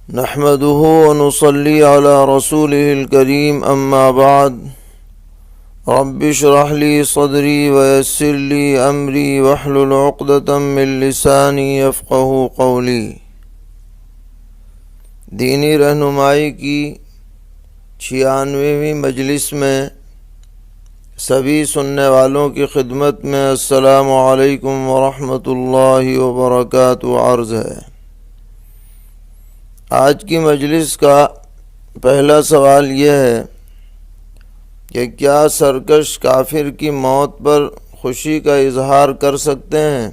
نحمده ونصلي على رسوله الكريم أما بعد رب اشرح لي صدري ويسر لي أمري واحلل عقدة من لساني يفقهوا قولي۔ دینی رہنمائی کی 96ویں مجلس میں سبھی سننے والوں کی خدمت میں السلام علیکم ورحمۃ اللہ وبرکاتہ عرض ہے۔ آج کی مجلس کا پہلا سوال یہ ہے کہ کیا سرکش کافر کی موت پر خوشی کا اظہار کر سکتے ہیں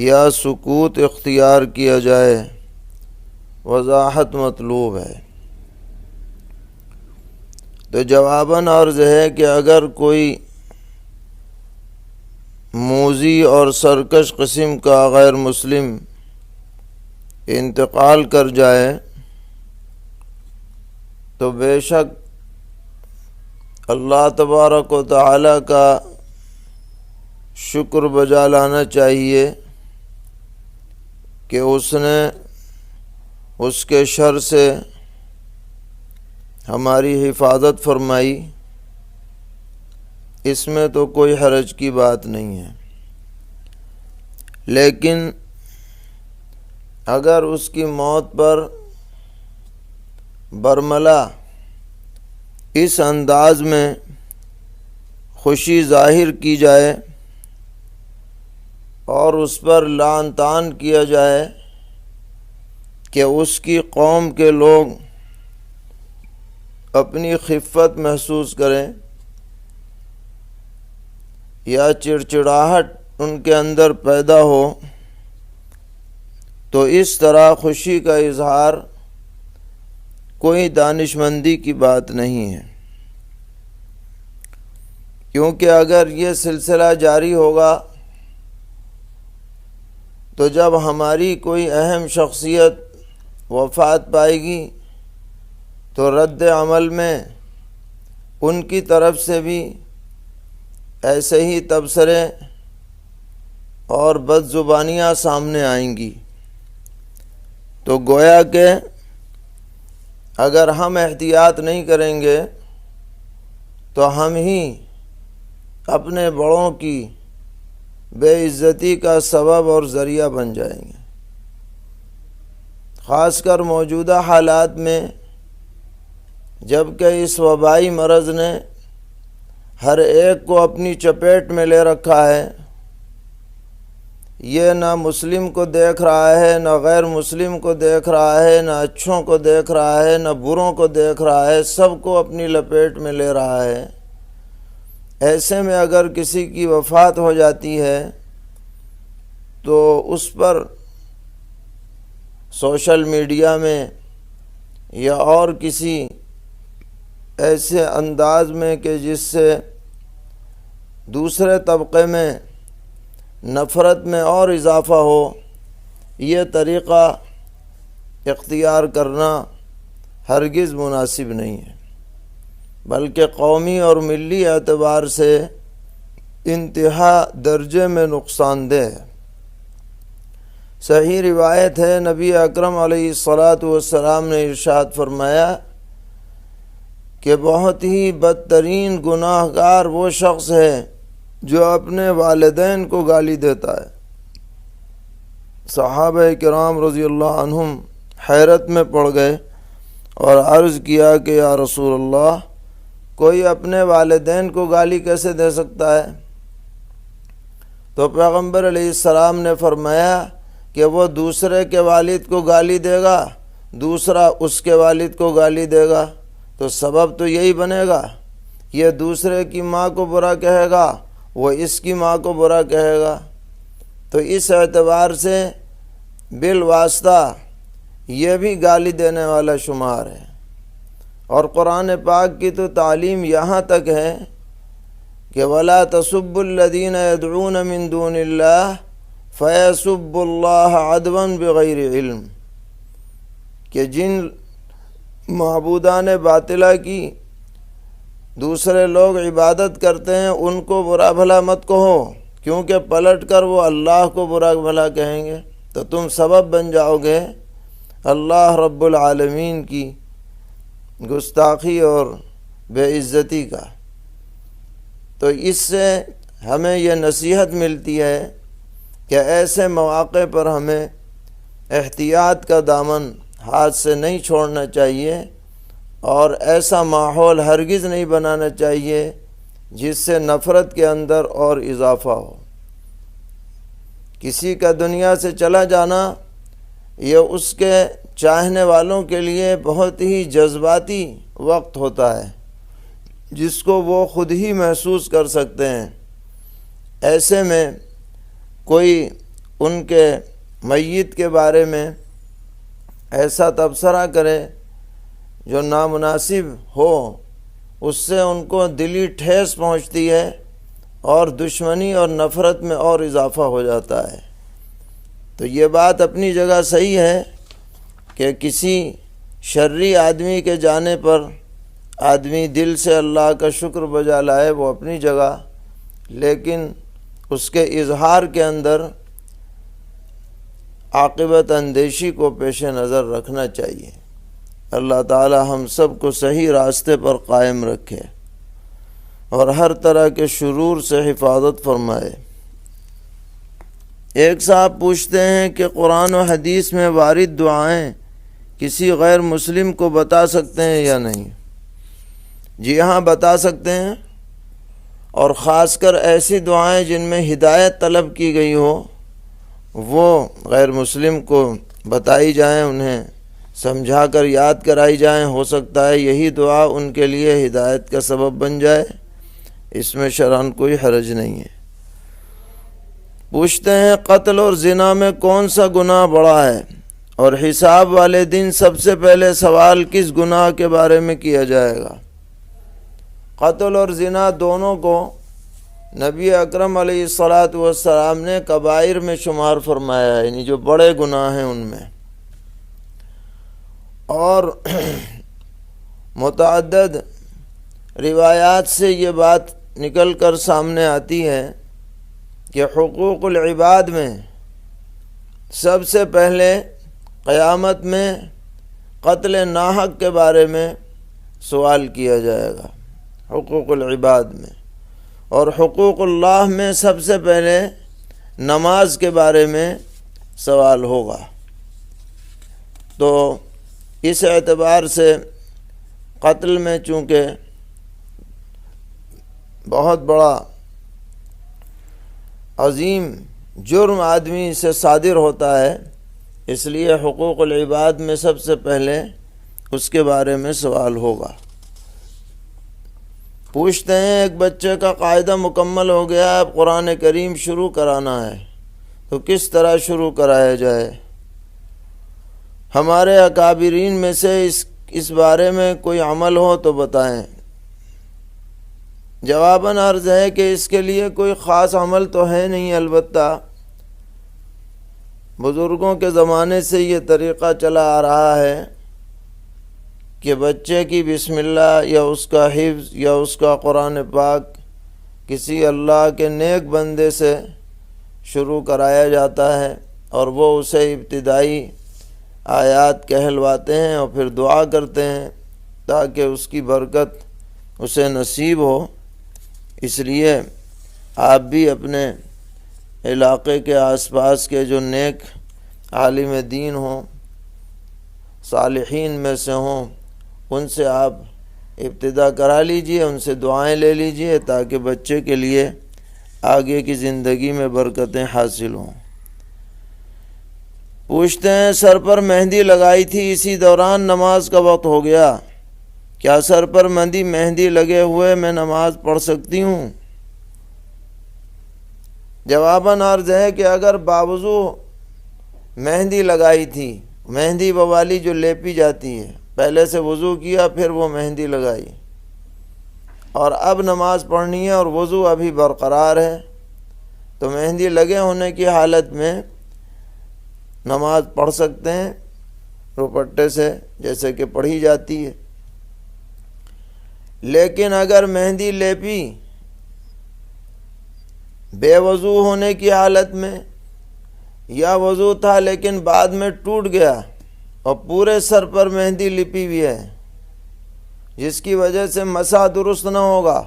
یا سکوت اختیار کیا جائے؟ وضاحت مطلوب ہے۔ تو جواباً عرض ہے کہ اگر کوئی موذی اور سرکش قسم کا غیر مسلم انتقال کر جائے تو بے شک اللہ تبارک و تعالی کا شکر بجا لانا چاہیے کہ اس نے اس کے شر سے ہماری حفاظت فرمائی، اس میں تو کوئی حرج کی بات نہیں ہے۔ لیکن اگر اس کی موت پر برملا اس انداز میں خوشی ظاہر کی جائے اور اس پر لعن طعن کیا جائے کہ اس کی قوم کے لوگ اپنی خفت محسوس کریں یا چڑچڑاہٹ ان کے اندر پیدا ہو، تو اس طرح خوشی کا اظہار کوئی دانشمندی کی بات نہیں ہے، کیونکہ اگر یہ سلسلہ جاری ہوگا تو جب ہماری کوئی اہم شخصیت وفات پائے گی تو رد عمل میں ان کی طرف سے بھی ایسے ہی تبصرے اور بد زبانیاں سامنے آئیں گی۔ تو گویا کہ اگر ہم احتیاط نہیں کریں گے تو ہم ہی اپنے بڑوں کی بے عزتی کا سبب اور ذریعہ بن جائیں گے۔ خاص کر موجودہ حالات میں جب کہ اس وبائی مرض نے ہر ایک کو اپنی چپیٹ میں لے رکھا ہے، یہ نہ مسلم کو دیکھ رہا ہے، نہ غیر مسلم کو دیکھ رہا ہے، نہ اچھوں کو دیکھ رہا ہے، نہ بروں کو دیکھ رہا ہے، سب کو اپنی لپیٹ میں لے رہا ہے۔ ایسے میں اگر کسی کی وفات ہو جاتی ہے تو اس پر سوشل میڈیا میں یا اور کسی ایسے انداز میں کہ جس سے دوسرے طبقے میں نفرت میں اور اضافہ ہو، یہ طریقہ اختیار کرنا ہرگز مناسب نہیں ہے، بلکہ قومی اور ملی اعتبار سے انتہا درجے میں نقصان دہ ہے۔ صحیح روایت ہے، نبی اکرم علیہ الصلاۃ والسلام نے ارشاد فرمایا کہ بہت ہی بدترین گناہ گار وہ شخص ہے جو اپنے والدین کو گالی دیتا ہے۔ صحابہ کرام رضی اللہ عنہم حیرت میں پڑ گئے اور عرض کیا کہ یا رسول اللہ، کوئی اپنے والدین کو گالی کیسے دے سکتا ہے؟ تو پیغمبر علیہ السلام نے فرمایا کہ وہ دوسرے کے والد کو گالی دے گا، دوسرا اس کے والد کو گالی دے گا، تو سبب تو یہی بنے گا، یہ دوسرے کی ماں کو برا کہے گا، وہ اس کی ماں کو برا کہے گا۔ تو اس اعتبار سے بالواسطہ یہ بھی گالی دینے والا شمار ہے۔ اور قرآن پاک کی تو تعلیم یہاں تک ہے کہ وَلَا تَسُبُّوا الَّذِينَ يَدْعُونَ مِن دُونِ اللَّهِ فَيَسُبُّوا اللَّهَ عَدْوًا بِغَيْرِ علم، کہ جن معبودان باطلہ کی دوسرے لوگ عبادت کرتے ہیں ان کو برا بھلا مت کہو، کیونکہ پلٹ کر وہ اللہ کو برا بھلا کہیں گے تو تم سبب بن جاؤ گے اللہ رب العالمین کی گستاخی اور بے عزتی کا۔ تو اس سے ہمیں یہ نصیحت ملتی ہے کہ ایسے مواقع پر ہمیں احتیاط کا دامن ہاتھ سے نہیں چھوڑنا چاہیے، اور ایسا ماحول ہرگز نہیں بنانا چاہیے جس سے نفرت کے اندر اور اضافہ ہو۔ کسی کا دنیا سے چلا جانا یہ اس کے چاہنے والوں کے لیے بہت ہی جذباتی وقت ہوتا ہے، جس کو وہ خود ہی محسوس کر سکتے ہیں۔ ایسے میں کوئی ان کے میت کے بارے میں ایسا تبصرہ کرے جو نامناسب ہو، اس سے ان کو دلی ٹھیس پہنچتی ہے اور دشمنی اور نفرت میں اور اضافہ ہو جاتا ہے۔ تو یہ بات اپنی جگہ صحیح ہے کہ کسی شرری آدمی کے جانے پر آدمی دل سے اللہ کا شکر بجا لائے، وہ اپنی جگہ، لیکن اس کے اظہار کے اندر عاقبت اندیشی کو پیش نظر رکھنا چاہیے۔ اللہ تعالی ہم سب کو صحیح راستے پر قائم رکھے اور ہر طرح کے شرور سے حفاظت فرمائے۔ ایک صاحب پوچھتے ہیں کہ قرآن و حدیث میں وارد دعائیں کسی غیر مسلم کو بتا سکتے ہیں یا نہیں؟ جی ہاں، بتا سکتے ہیں، اور خاص کر ایسی دعائیں جن میں ہدایت طلب کی گئی ہو وہ غیر مسلم کو بتائی جائیں، انہیں سمجھا کر یاد کرائی جائیں۔ ہو سکتا ہے یہی دعا ان کے لیے ہدایت کا سبب بن جائے، اس میں شرعاً کوئی حرج نہیں ہے۔ پوچھتے ہیں قتل اور زنا میں کون سا گناہ بڑا ہے، اور حساب والے دن سب سے پہلے سوال کس گناہ کے بارے میں کیا جائے گا؟ قتل اور زنا دونوں کو نبی اکرم علیہ الصلاۃ نے کبائر میں شمار فرمایا ہے، یعنی جو بڑے گناہ ہیں ان میں۔ اور متعدد روایات سے یہ بات نکل کر سامنے آتی ہے کہ حقوق العباد میں سب سے پہلے قیامت میں قتل ناحق کے بارے میں سوال کیا جائے گا، حقوق العباد میں۔ اور حقوق اللہ میں سب سے پہلے نماز کے بارے میں سوال ہوگا۔ تو اس اعتبار سے قتل میں چونکہ بہت بڑا عظیم جرم آدمی سے صادر ہوتا ہے، اس لیے حقوق العباد میں سب سے پہلے اس کے بارے میں سوال ہوگا۔ پوچھتے ہیں ایک بچے کا قاعدہ مکمل ہو گیا، اب قرآن کریم شروع کرانا ہے، تو کس طرح شروع کرایا جائے؟ ہمارے اکابرین میں سے اس بارے میں کوئی عمل ہو تو بتائیں۔ جواباً عرض ہے کہ اس کے لیے کوئی خاص عمل تو ہے نہیں، البتہ بزرگوں کے زمانے سے یہ طریقہ چلا آ رہا ہے کہ بچے کی بسم اللہ یا اس کا حفظ یا اس کا قرآن پاک کسی اللہ کے نیک بندے سے شروع کرایا جاتا ہے، اور وہ اسے ابتدائی آیات کہلواتے ہیں اور پھر دعا کرتے ہیں تاکہ اس کی برکت اسے نصیب ہو۔ اس لیے آپ بھی اپنے علاقے کے آس پاس کے جو نیک عالم دین ہوں، صالحین میں سے ہوں، ان سے آپ ابتدا کرا لیجئے، ان سے دعائیں لے لیجئے تاکہ بچے کے لیے آگے کی زندگی میں برکتیں حاصل ہوں۔ پوچھتے ہیں سر پر مہندی لگائی تھی، اسی دوران نماز کا وقت ہو گیا، کیا سر پر مہندی لگے ہوئے میں نماز پڑھ سکتی ہوں؟ جواباً عرض ہے کہ اگر باوضو مہندی لگائی تھی، مہندی بوالی جو لیپی جاتی ہے، پہلے سے وضو کیا پھر وہ مہندی لگائی، اور اب نماز پڑھنی ہے اور وضو ابھی برقرار ہے، تو مہندی لگے ہونے کی حالت میں نماز پڑھ سکتے ہیں دوپٹے سے، جیسے کہ پڑھی جاتی ہے۔ لیکن اگر مہندی لیپی بے وضو ہونے کی حالت میں، یا وضو تھا لیکن بعد میں ٹوٹ گیا، اور پورے سر پر مہندی لپی ہوئی ہے، جس کی وجہ سے مسح درست نہ ہوگا،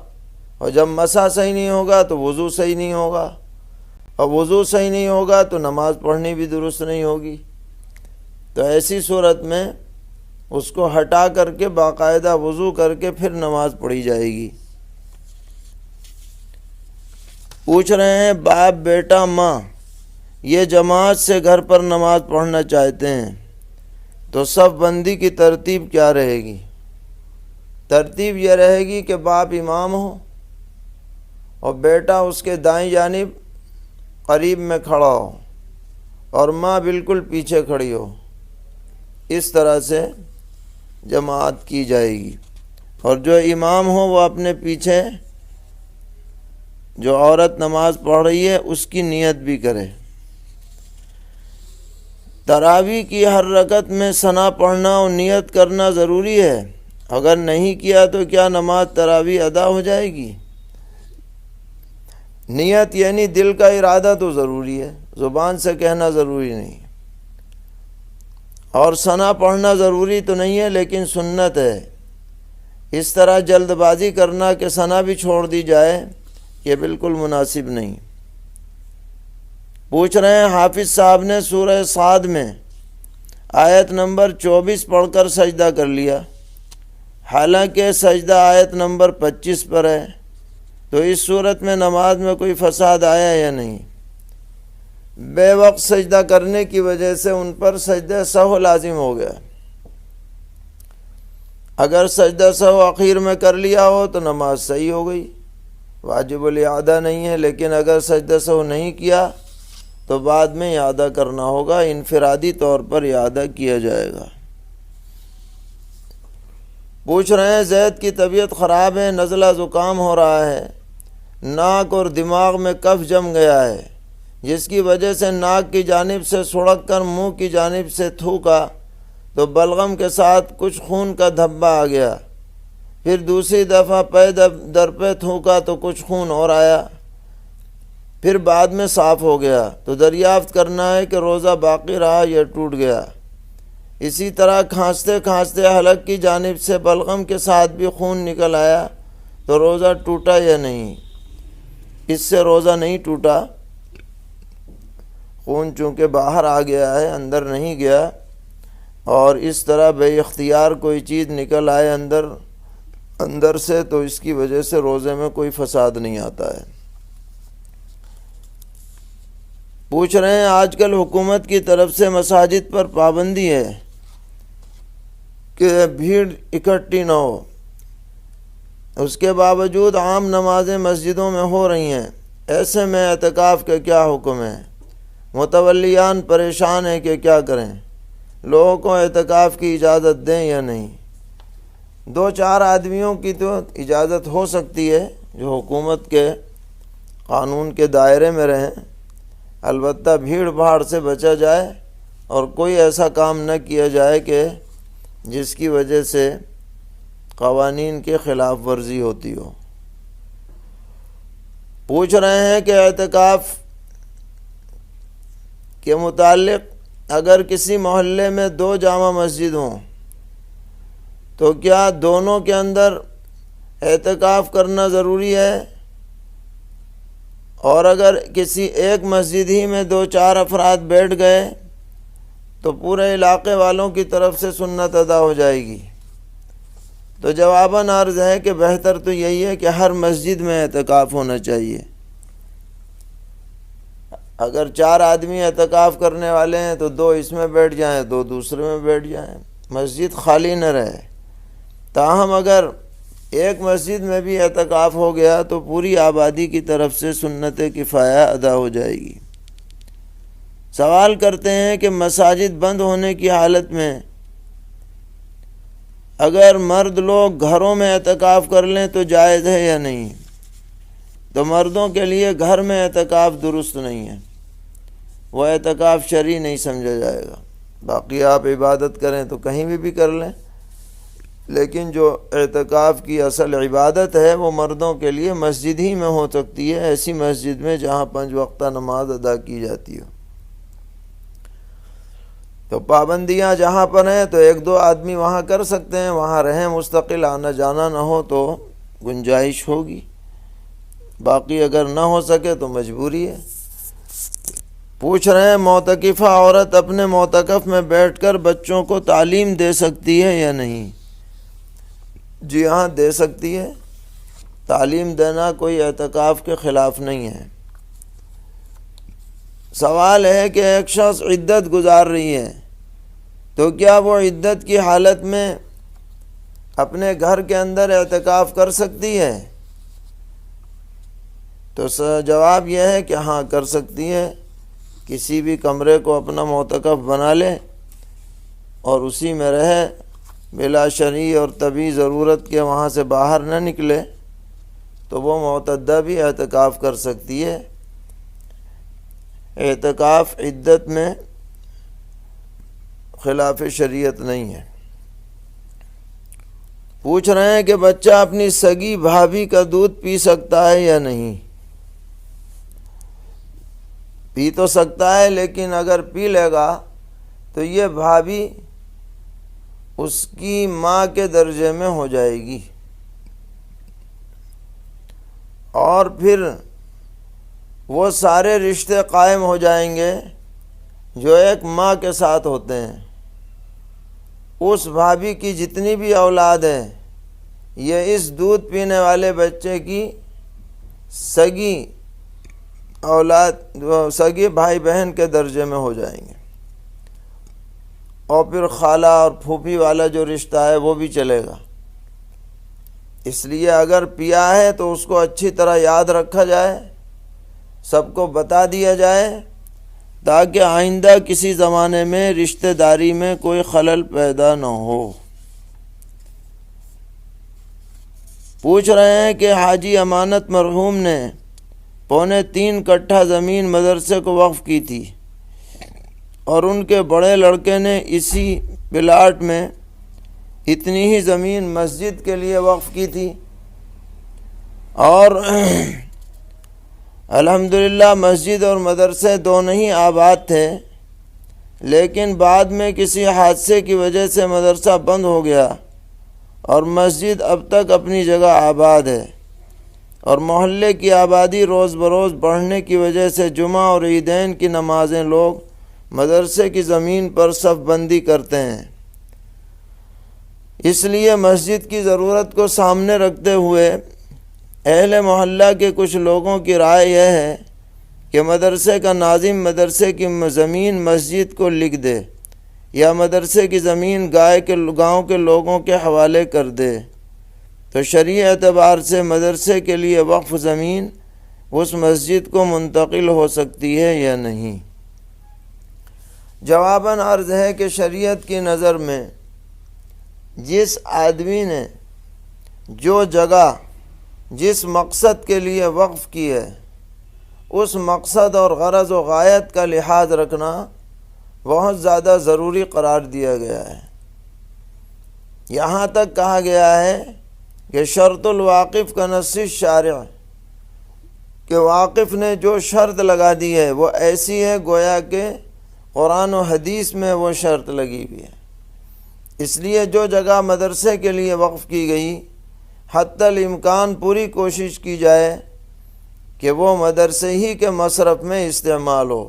اور جب مسح صحیح نہیں ہوگا تو وضو صحیح نہیں ہوگا، اور وضو صحیح نہیں ہوگا تو نماز پڑھنی بھی درست نہیں ہوگی۔ تو ایسی صورت میں اس کو ہٹا کر کے باقاعدہ وضو کر کے پھر نماز پڑھی جائے گی۔ پوچھ رہے ہیں باپ، بیٹا، ماں یہ جماعت سے گھر پر نماز پڑھنا چاہتے ہیں تو صف بندی کی ترتیب کیا رہے گی؟ ترتیب یہ رہے گی کہ باپ امام ہو اور بیٹا اس کے دائیں جانب قریب میں کھڑا ہو اور ماں بالکل پیچھے کھڑی ہو، اس طرح سے جماعت کی جائے گی۔ اور جو امام ہو وہ اپنے پیچھے جو عورت نماز پڑھ رہی ہے اس کی نیت بھی کرے۔ تراویح کی ہر رکعت میں ثنا پڑھنا اور نیت کرنا ضروری ہے، اگر نہیں کیا تو کیا نماز تراویح ادا ہو جائے گی؟ نیت یعنی دل کا ارادہ تو ضروری ہے، زبان سے کہنا ضروری نہیں، اور ثنا پڑھنا ضروری تو نہیں ہے لیکن سنت ہے۔ اس طرح جلد بازی کرنا کہ ثنا بھی چھوڑ دی جائے یہ بالکل مناسب نہیں۔ پوچھ رہے ہیں حافظ صاحب نے سورہ صاد میں آیت نمبر 24 پڑھ کر سجدہ کر لیا، حالانکہ سجدہ آیت نمبر 25 پر ہے، تو اس صورت میں نماز میں کوئی فساد آیا یا نہیں؟ بے وقت سجدہ کرنے کی وجہ سے ان پر سجدہ سہو لازم ہو گیا۔ اگر سجدہ سہو اخیر میں کر لیا ہو تو نماز صحیح ہو گئی، واجب الاعادہ نہیں ہے، لیکن اگر سجدہ سہو نہیں کیا تو بعد میں اعادہ کرنا ہوگا، انفرادی طور پر اعادہ کیا جائے گا۔ پوچھ رہے ہیں زید کی طبیعت خراب ہے، نزلہ زکام ہو رہا ہے، ناک اور دماغ میں کف جم گیا ہے، جس کی وجہ سے ناک کی جانب سے سڑک کر منہ کی جانب سے تھوکا تو بلغم کے ساتھ کچھ خون کا دھبا آ گیا، پھر دوسری دفعہ پے در پہ تھوکا تو کچھ خون اور آیا، پھر بعد میں صاف ہو گیا، تو دریافت کرنا ہے کہ روزہ باقی رہا یا ٹوٹ گیا۔ اسی طرح کھانستے کھانستے حلق کی جانب سے بلغم کے ساتھ بھی خون نکل آیا تو روزہ ٹوٹا یا نہیں؟ اس سے روزہ نہیں ٹوٹا، خون چونکہ باہر آ گیا ہے اندر نہیں گیا، اور اس طرح بے اختیار کوئی چیز نکل آئے اندر سے تو اس کی وجہ سے روزے میں کوئی فساد نہیں آتا ہے۔ پوچھ رہے ہیں آج کل حکومت کی طرف سے مساجد پر پابندی ہے کہ بھیڑ اکٹھی نہ ہو، اس کے باوجود عام نمازیں مسجدوں میں ہو رہی ہیں، ایسے میں اعتکاف کا کیا حکم ہے؟ متولیان پریشان ہیں کہ کیا کریں، لوگوں کو اعتکاف کی اجازت دیں یا نہیں؟ 2-4 آدمیوں کی تو اجازت ہو سکتی ہے جو حکومت کے قانون کے دائرے میں رہیں، البتہ بھیڑ بھاڑ سے بچا جائے اور کوئی ایسا کام نہ کیا جائے کہ جس کی وجہ سے قوانین کے خلاف ورزی ہوتی ہو۔ پوچھ رہے ہیں کہ اعتکاف کے متعلق اگر کسی محلے میں 2 جامع مسجد ہوں تو کیا دونوں کے اندر اعتکاف کرنا ضروری ہے؟ اور اگر کسی ایک مسجد ہی میں 2-4 افراد بیٹھ گئے تو پورے علاقے والوں کی طرف سے سنت ادا ہو جائے گی؟ تو جواباً عرض ہے کہ بہتر تو یہی ہے کہ ہر مسجد میں اعتکاف ہونا چاہیے۔ اگر 4 آدمی اعتکاف کرنے والے ہیں تو 2 اس میں بیٹھ جائیں، 2 دوسرے میں بیٹھ جائیں، مسجد خالی نہ رہے۔ تاہم اگر ایک مسجد میں بھی اعتکاف ہو گیا تو پوری آبادی کی طرف سے سنت کفایہ ادا ہو جائے گی۔ سوال کرتے ہیں کہ مساجد بند ہونے کی حالت میں اگر مرد لوگ گھروں میں اعتکاف کر لیں تو جائز ہے یا نہیں؟ تو مردوں کے لیے گھر میں اعتکاف درست نہیں ہے، وہ اعتکاف شرعی نہیں سمجھا جائے گا۔ باقی آپ عبادت کریں تو کہیں بھی کر لیں، لیکن جو اعتکاف کی اصل عبادت ہے وہ مردوں کے لیے مسجد ہی میں ہو سکتی ہے، ایسی مسجد میں جہاں 5 وقتہ نماز ادا کی جاتی ہو۔ تو پابندیاں جہاں پر ہیں تو ایک دو آدمی وہاں کر سکتے ہیں، وہاں رہیں مستقل، آنا جانا نہ ہو تو گنجائش ہوگی، باقی اگر نہ ہو سکے تو مجبوری ہے۔ پوچھ رہے ہیں معتکفہ عورت اپنے معتکف میں بیٹھ کر بچوں کو تعلیم دے سکتی ہے یا نہیں؟ جی ہاں، دے سکتی ہے، تعلیم دینا کوئی اعتکاف کے خلاف نہیں ہے۔ سوال ہے کہ ایک شخص عدت گزار رہی ہے تو کیا وہ عدت کی حالت میں اپنے گھر کے اندر اعتکاف کر سکتی ہے؟ تو جواب یہ ہے کہ ہاں کر سکتی ہے، کسی بھی کمرے کو اپنا معتکف بنا لے اور اسی میں رہے، بلا شرعی اور طبی ضرورت کے وہاں سے باہر نہ نکلے، تو وہ معتدہ بھی اعتکاف کر سکتی ہے۔ اعتکاف عدت میں خلاف شریعت نہیں ہے۔ پوچھ رہے ہیں کہ بچہ اپنی سگی بھابھی کا دودھ پی سکتا ہے یا نہیں؟ پی تو سکتا ہے، لیکن اگر پی لے گا تو یہ بھابھی اس کی ماں کے درجے میں ہو جائے گی، اور پھر وہ سارے رشتے قائم ہو جائیں گے جو ایک ماں کے ساتھ ہوتے ہیں۔ اس بھابھی کی جتنی بھی اولاد ہیں یہ اس دودھ پینے والے بچے کی سگی اولاد، سگی بھائی بہن کے درجے میں ہو جائیں گے، اور پھر خالہ اور پھوپھی والا جو رشتہ ہے وہ بھی چلے گا۔ اس لیے اگر پیا ہے تو اس کو اچھی طرح یاد رکھا جائے، سب کو بتا دیا جائے، تاکہ آئندہ کسی زمانے میں رشتہ داری میں کوئی خلل پیدا نہ ہو۔ پوچھ رہے ہیں کہ حاجی امانت مرحوم نے 3.25 کٹھا زمین مدرسے کو وقف کی تھی، اور ان کے بڑے لڑکے نے اسی پلاٹ میں اتنی ہی زمین مسجد کے لیے وقف کی تھی، اور الحمدللہ مسجد اور مدرسے دونوں ہی آباد تھے، لیکن بعد میں کسی حادثے کی وجہ سے مدرسہ بند ہو گیا، اور مسجد اب تک اپنی جگہ آباد ہے، اور محلے کی آبادی روز بروز بڑھنے کی وجہ سے جمعہ اور عیدین کی نمازیں لوگ مدرسے کی زمین پر صف بندی کرتے ہیں۔ اس لیے مسجد کی ضرورت کو سامنے رکھتے ہوئے اہل محلہ کے کچھ لوگوں کی رائے یہ ہے کہ مدرسے کا ناظم مدرسے کی زمین مسجد کو لکھ دے، یا مدرسے کی زمین گاؤں کے لوگوں کے حوالے کر دے، تو شرعی اعتبار سے مدرسے کے لیے وقف زمین اس مسجد کو منتقل ہو سکتی ہے یا نہیں؟ جواباً عرض ہے کہ شریعت کی نظر میں جس آدمی نے جو جگہ جس مقصد کے لیے وقف کی ہے، اس مقصد اور غرض و غایت کا لحاظ رکھنا بہت زیادہ ضروری قرار دیا گیا ہے۔ یہاں تک کہا گیا ہے کہ شرط الواقف کا نص شارع، کہ واقف نے جو شرط لگا دی ہے وہ ایسی ہے گویا کہ قرآن و حدیث میں وہ شرط لگی ہوئی ہے۔ اس لیے جو جگہ مدرسے کے لیے وقف کی گئی، حتی الامکان پوری کوشش کی جائے کہ وہ مدرسے ہی کے مصرف میں استعمال ہو۔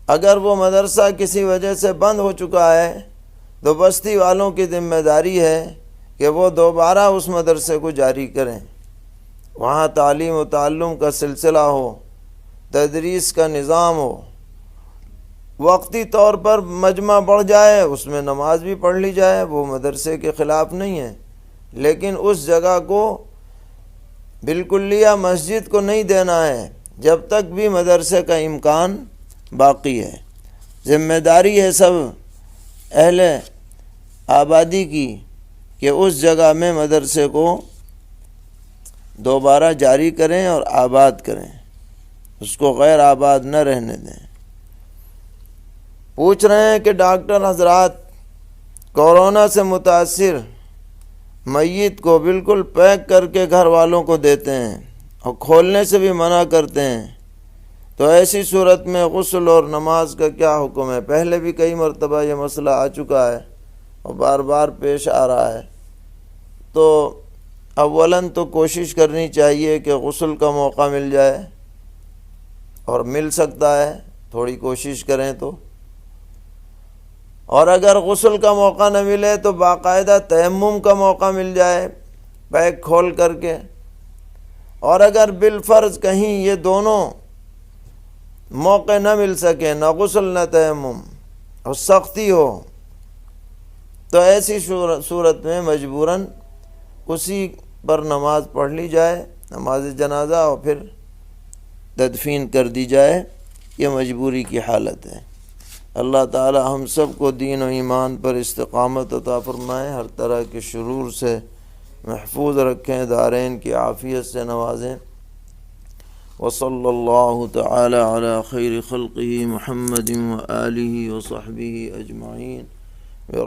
اگر وہ مدرسہ کسی وجہ سے بند ہو چکا ہے تو بستی والوں کی ذمہ داری ہے کہ وہ دوبارہ اس مدرسے کو جاری کریں، وہاں تعلیم و تعلم کا سلسلہ ہو، تدریس کا نظام ہو۔ وقتی طور پر مجمع بڑھ جائے، اس میں نماز بھی پڑھ لی جائے، وہ مدرسے کے خلاف نہیں ہے، لیکن اس جگہ کو بالکلیہ مسجد کو نہیں دینا ہے جب تک بھی مدرسے کا امکان باقی ہے۔ ذمہ داری ہے سب اہل آبادی کی کہ اس جگہ میں مدرسے کو دوبارہ جاری کریں اور آباد کریں، اس کو غیر آباد نہ رہنے دیں۔ پوچھ رہے ہیں کہ ڈاکٹر حضرات کورونا سے متاثر میت کو بالکل پیک کر کے گھر والوں کو دیتے ہیں اور کھولنے سے بھی منع کرتے ہیں، تو ایسی صورت میں غسل اور نماز کا کیا حکم ہے؟ پہلے بھی کئی مرتبہ یہ مسئلہ آ چکا ہے اور بار بار پیش آ رہا ہے۔ تو اولاً تو کوشش کرنی چاہیے کہ غسل کا موقع مل جائے، اور مل سکتا ہے، تھوڑی کوشش کریں تو۔ اور اگر غسل کا موقع نہ ملے تو باقاعدہ تیمم کا موقع مل جائے بیگ کھول کر کے۔ اور اگر بالفرض کہیں یہ دونوں موقع نہ مل سکے، نہ غسل نہ تیمم، اور سختی ہو، تو ایسی صورت میں مجبوراً اسی پر نماز پڑھ لی جائے، نماز جنازہ، اور پھر تدفین کر دی جائے۔ یہ مجبوری کی حالت ہے۔ اللہ تعالی ہم سب کو دین و ایمان پر استقامت عطا فرمائے، ہر طرح کے شرور سے محفوظ رکھیں، دارین کی عافیت سے نوازیں۔ وصلی اللہ تعالی علی خیر خلقہ محمد وآلہ وصحبہ اجمعین۔